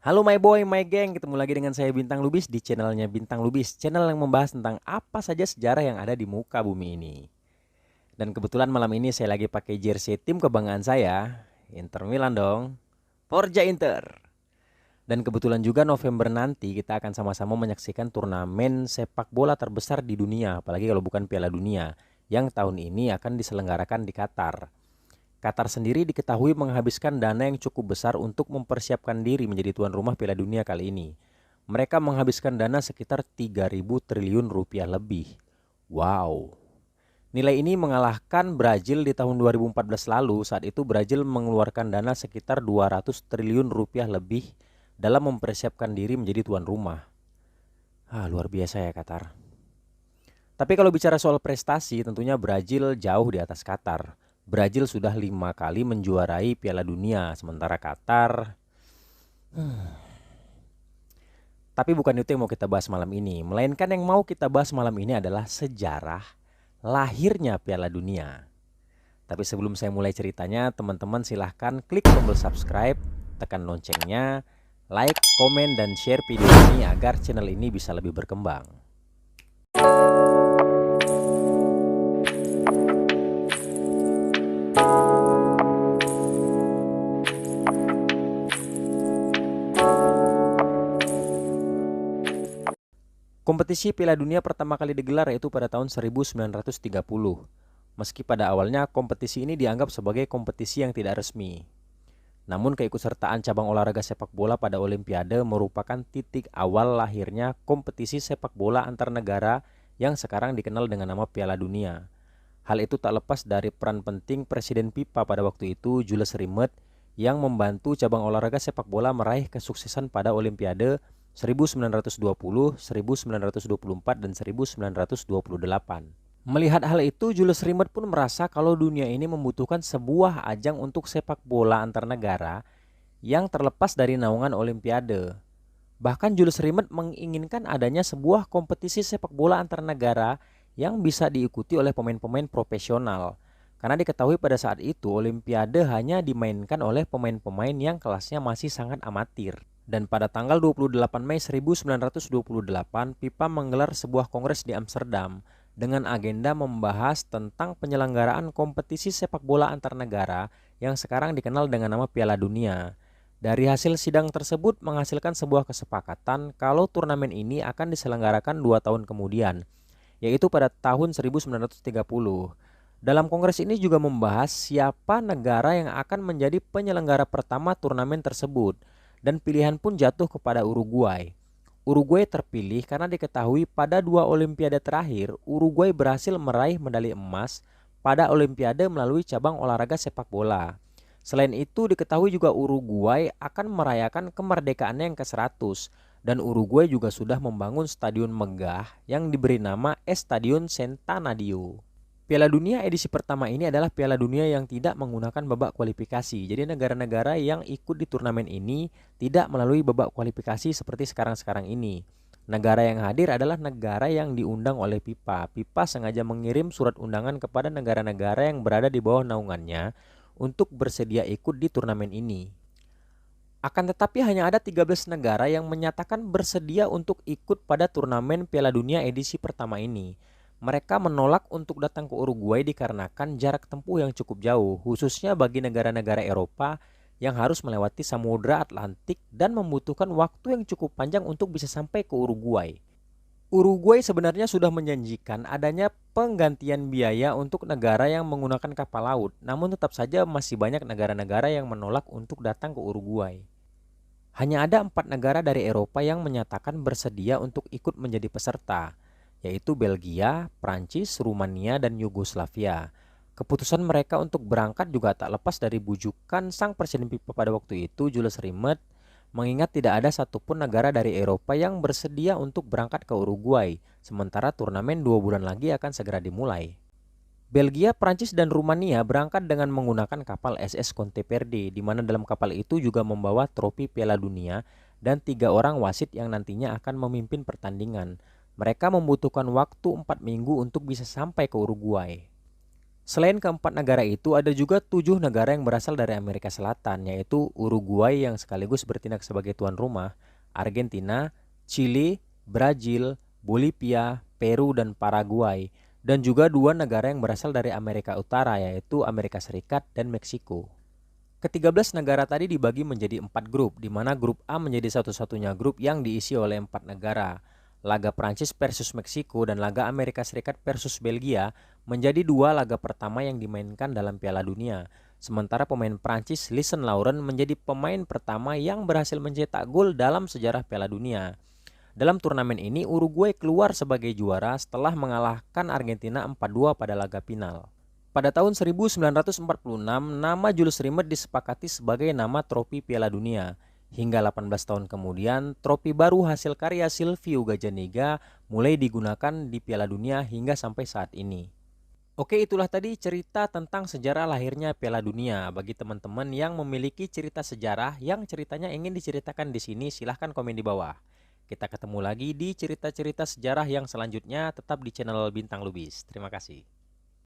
Halo my boy, my gang, ketemu lagi dengan saya Bintang Lubis di channelnya Bintang Lubis, channel yang membahas tentang apa saja sejarah yang ada di muka bumi ini. Dan kebetulan malam ini saya lagi pakai jersey tim kebanggaan saya, Inter Milan dong, Forza Inter. Dan kebetulan juga November nanti kita akan sama-sama menyaksikan turnamen sepak bola terbesar di dunia, apalagi kalau bukan Piala Dunia, yang tahun ini akan diselenggarakan di Qatar. Qatar sendiri diketahui menghabiskan dana yang cukup besar untuk mempersiapkan diri menjadi tuan rumah Piala Dunia kali ini. Mereka menghabiskan dana sekitar 3.000 triliun rupiah lebih. Wow. Nilai ini mengalahkan Brazil di tahun 2014 lalu. Saat itu Brazil mengeluarkan dana sekitar 200 triliun rupiah lebih dalam mempersiapkan diri menjadi tuan rumah. Luar biasa ya Qatar. Tapi kalau bicara soal prestasi, tentunya Brazil jauh di atas Qatar. Brazil sudah 5 kali menjuarai Piala Dunia, sementara Qatar. Tapi bukan itu yang mau kita bahas malam ini. Melainkan yang mau kita bahas malam ini adalah sejarah lahirnya Piala Dunia. Tapi sebelum saya mulai ceritanya, teman-teman silahkan klik tombol subscribe, tekan loncengnya, like, komen, dan share video ini agar channel ini bisa lebih berkembang. Kompetisi Piala Dunia pertama kali digelar yaitu pada tahun 1930. Meski pada awalnya kompetisi ini dianggap sebagai kompetisi yang tidak resmi. Namun keikutsertaan cabang olahraga sepak bola pada Olimpiade merupakan titik awal lahirnya kompetisi sepak bola antar negara yang sekarang dikenal dengan nama Piala Dunia. Hal itu tak lepas dari peran penting Presiden FIFA pada waktu itu, Jules Rimet, yang membantu cabang olahraga sepak bola meraih kesuksesan pada Olimpiade 1920, 1924, dan 1928. Melihat hal itu, Jules Rimet pun merasa kalau dunia ini membutuhkan sebuah ajang untuk sepak bola antar negara yang terlepas dari naungan Olimpiade. Bahkan Jules Rimet menginginkan adanya sebuah kompetisi sepak bola antar negara yang bisa diikuti oleh pemain-pemain profesional. Karena diketahui pada saat itu Olimpiade hanya dimainkan oleh pemain-pemain yang kelasnya masih sangat amatir. Dan pada tanggal 28 Mei 1928, FIFA menggelar sebuah kongres di Amsterdam dengan agenda membahas tentang penyelenggaraan kompetisi sepak bola antar negara yang sekarang dikenal dengan nama Piala Dunia. Dari hasil sidang tersebut menghasilkan sebuah kesepakatan kalau turnamen ini akan diselenggarakan 2 tahun kemudian, yaitu pada tahun 1930. Dalam kongres ini juga membahas siapa negara yang akan menjadi penyelenggara pertama turnamen tersebut, dan pilihan pun jatuh kepada Uruguay. Uruguay terpilih karena diketahui pada 2 Olimpiade terakhir, Uruguay berhasil meraih medali emas pada Olimpiade melalui cabang olahraga sepak bola. Selain itu diketahui juga Uruguay akan merayakan kemerdekaannya yang ke-100, dan Uruguay juga sudah membangun stadion megah yang diberi nama Estadio Centenario. Piala Dunia edisi pertama ini adalah Piala Dunia yang tidak menggunakan babak kualifikasi. Jadi negara-negara yang ikut di turnamen ini tidak melalui babak kualifikasi seperti sekarang-sekarang ini. Negara yang hadir adalah negara yang diundang oleh FIFA. FIFA sengaja mengirim surat undangan kepada negara-negara yang berada di bawah naungannya untuk bersedia ikut di turnamen ini. Akan tetapi hanya ada 13 negara yang menyatakan bersedia untuk ikut pada turnamen Piala Dunia edisi pertama ini. Mereka menolak untuk datang ke Uruguay dikarenakan jarak tempuh yang cukup jauh, khususnya bagi negara-negara Eropa yang harus melewati Samudra Atlantik dan membutuhkan waktu yang cukup panjang untuk bisa sampai ke Uruguay. Uruguay sebenarnya sudah menjanjikan adanya penggantian biaya untuk negara yang menggunakan kapal laut, namun tetap saja masih banyak negara-negara yang menolak untuk datang ke Uruguay. Hanya ada 4 negara dari Eropa yang menyatakan bersedia untuk ikut menjadi peserta, yaitu Belgia, Prancis, Rumania, dan Yugoslavia. Keputusan mereka untuk berangkat juga tak lepas dari bujukan sang presiden FIFA pada waktu itu, Jules Rimet, mengingat tidak ada satupun negara dari Eropa yang bersedia untuk berangkat ke Uruguay, sementara turnamen 2 bulan lagi akan segera dimulai. Belgia, Prancis, dan Rumania berangkat dengan menggunakan kapal SS Conteverde, di mana dalam kapal itu juga membawa trofi Piala Dunia dan 3 orang wasit yang nantinya akan memimpin pertandingan. Mereka membutuhkan waktu 4 minggu untuk bisa sampai ke Uruguay. Selain keempat negara itu, ada juga 7 negara yang berasal dari Amerika Selatan, yaitu Uruguay yang sekaligus bertindak sebagai tuan rumah, Argentina, Chili, Brazil, Bolivia, Peru, dan Paraguay. Dan juga 2 negara yang berasal dari Amerika Utara, yaitu Amerika Serikat dan Meksiko. Ke-13 negara tadi dibagi menjadi 4 grup, di mana grup A menjadi satu-satunya grup yang diisi oleh 4 negara. Laga Prancis versus Meksiko dan laga Amerika Serikat versus Belgia menjadi 2 laga pertama yang dimainkan dalam Piala Dunia. Sementara pemain Prancis Listen Lauren menjadi pemain pertama yang berhasil mencetak gol dalam sejarah Piala Dunia. Dalam turnamen ini, Uruguay keluar sebagai juara setelah mengalahkan Argentina 4-2 pada laga final. Pada tahun 1946, nama Jules Rimet disepakati sebagai nama trofi Piala Dunia. Hingga 18 tahun kemudian, trofi baru hasil karya Silviu Gajaniga mulai digunakan di Piala Dunia hingga sampai saat ini. Oke, itulah tadi cerita tentang sejarah lahirnya Piala Dunia. Bagi teman-teman yang memiliki cerita sejarah yang ceritanya ingin diceritakan di sini, silahkan komen di bawah. Kita ketemu lagi di cerita-cerita sejarah yang selanjutnya, tetap di channel Bintang Lubis. Terima kasih.